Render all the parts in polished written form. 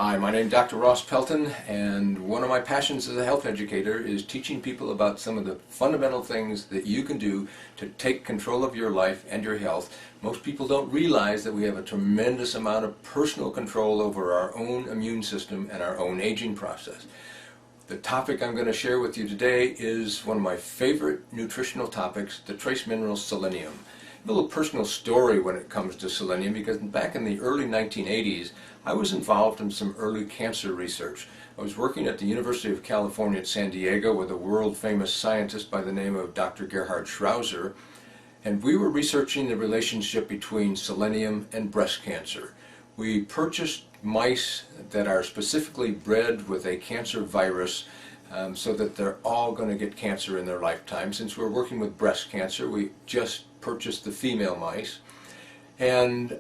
Hi, my name is Dr. Ross Pelton, and one of my passions as a health educator is teaching people about some of the fundamental things that you can do to take control of your life and your health. Most people don't realize that we have a tremendous amount of personal control over our own immune system and our own aging process. The topic I'm going to share with you today is one of my favorite nutritional topics, the trace mineral selenium. A little personal story when it comes to selenium, because back in the early 1980s I was involved in some early cancer research. I was working at the University of California at San Diego with a world famous scientist by the name of Dr. Gerhard Schrauzer, and we were researching the relationship between selenium and breast cancer. We purchased mice that are specifically bred with a cancer virus so that they're all going to get cancer in their lifetime. Since we're working with breast cancer, we just purchased the female mice, and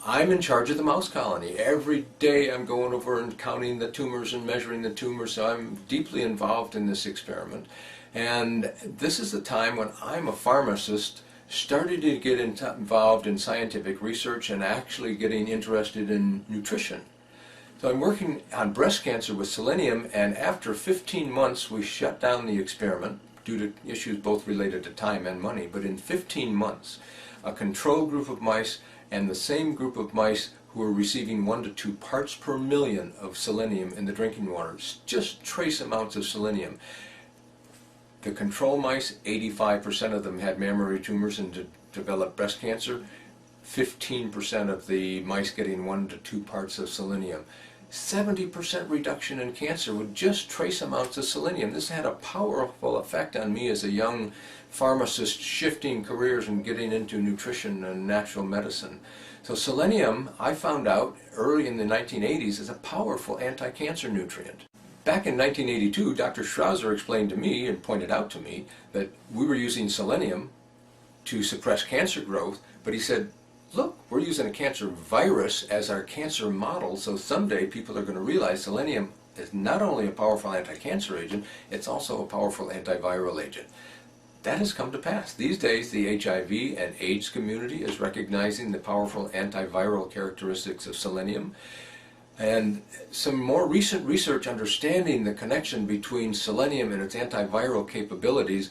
I'm in charge of the mouse colony. Every day I'm going over and counting the tumors and measuring the tumors, so I'm deeply involved in this experiment. And this is the time when I'm a pharmacist, started to get involved in scientific research and actually getting interested in nutrition. So I'm working on breast cancer with selenium, and after 15 months we shut down the experiment due to issues both related to time and money. But in 15 months, a control group of mice and the same group of mice who were receiving 1 to 2 parts per million of selenium in the drinking water, just trace amounts of selenium. The control mice, 85% of them had mammary tumors and developed breast cancer. 15% of the mice getting 1 to 2 parts of selenium. 70% reduction in cancer with just trace amounts of selenium. This had a powerful effect on me as a young pharmacist shifting careers and getting into nutrition and natural medicine. So selenium, I found out early in the 1980s, is a powerful anti-cancer nutrient. Back in 1982, Dr. Schrauzer explained to me and pointed out to me that we were using selenium to suppress cancer growth, but he said, look, we're using a cancer virus as our cancer model, so someday people are going to realize selenium is not only a powerful anti-cancer agent, it's also a powerful antiviral agent. That has come to pass. These days, the HIV and AIDS community is recognizing the powerful antiviral characteristics of selenium. And some more recent research understanding the connection between selenium and its antiviral capabilities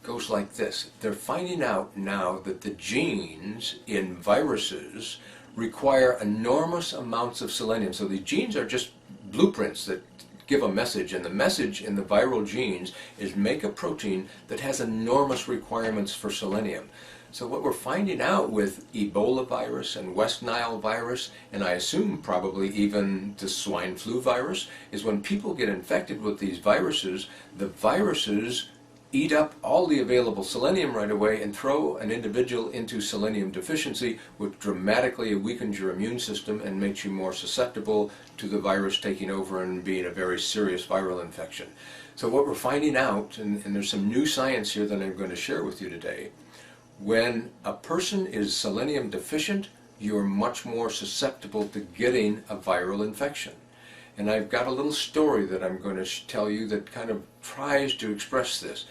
goes like this. They're finding out now that the genes in viruses require enormous amounts of selenium. So these genes are just blueprints that give a message, and the message in the viral genes is make a protein that has enormous requirements for selenium. So what we're finding out with Ebola virus and West Nile virus, and I assume probably even the swine flu virus, is when people get infected with these viruses, the viruses eat up all the available selenium right away and throw an individual into selenium deficiency, which dramatically weakens your immune system and makes you more susceptible to the virus taking over and being a very serious viral infection. So what we're finding out, and there's some new science here that I'm going to share with you today, when a person is selenium deficient, you're much more susceptible to getting a viral infection. And I've got a little story that I'm going to tell you that kind of tries to express this.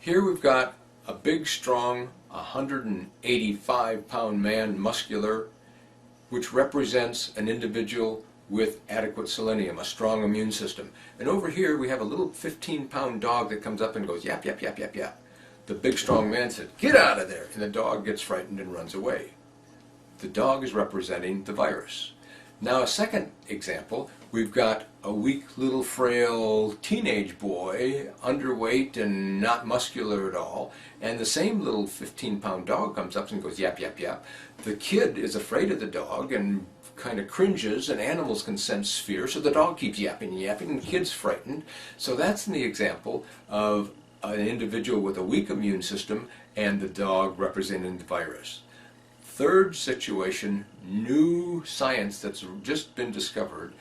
Here we've got a big, strong, 185-pound man, muscular, which represents an individual with adequate selenium, a strong immune system. And over here we have a little 15-pound dog that comes up and goes, yap, yap, yap, yap, yap. The big, strong man said, get out of there, and the dog gets frightened and runs away. The dog is representing the virus. Now a second example, we've got a weak little frail teenage boy, underweight and not muscular at all, and the same little 15-pound dog comes up and goes yap, yap, yap. The kid is afraid of the dog and kind of cringes, and animals can sense fear, so the dog keeps yapping and yapping, and the kid's frightened. So that's the example of an individual with a weak immune system and the dog representing the virus. Third situation, new science that's just been discovered,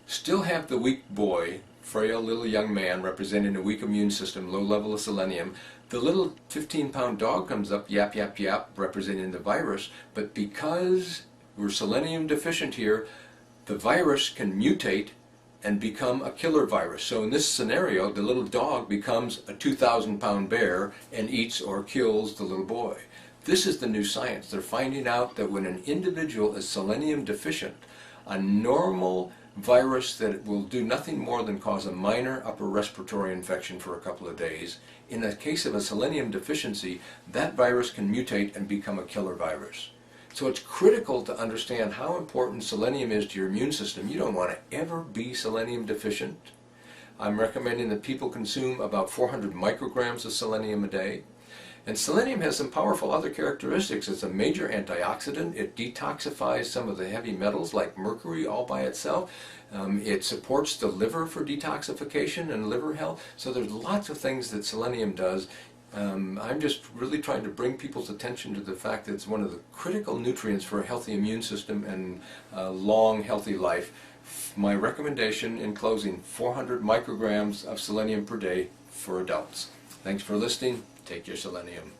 still have the weak boy, frail little young man representing a weak immune system, low level of selenium. The little 15-pound dog comes up, yap, yap, yap, representing the virus, but because we're selenium deficient here, the virus can mutate and become a killer virus. So in this scenario, the little dog becomes a 2,000-pound bear and eats or kills the little boy. This is the new science. They're finding out that when an individual is selenium deficient, A normal virus that will do nothing more than cause a minor upper respiratory infection for a couple of days. In the case of a selenium deficiency, that virus can mutate and become a killer virus. So it's critical to understand how important selenium is to your immune system. You don't want to ever be selenium deficient. I'm recommending that people consume about 400 micrograms of selenium a day. And selenium has some powerful other characteristics. It's a major antioxidant. It detoxifies some of the heavy metals like mercury all by itself. It supports the liver for detoxification and liver health. So there's lots of things that selenium does. I'm just really trying to bring people's attention to the fact that it's one of the critical nutrients for a healthy immune system and a long, healthy life. My recommendation in closing, 400 micrograms of selenium per day for adults. Thanks for listening. Take your selenium.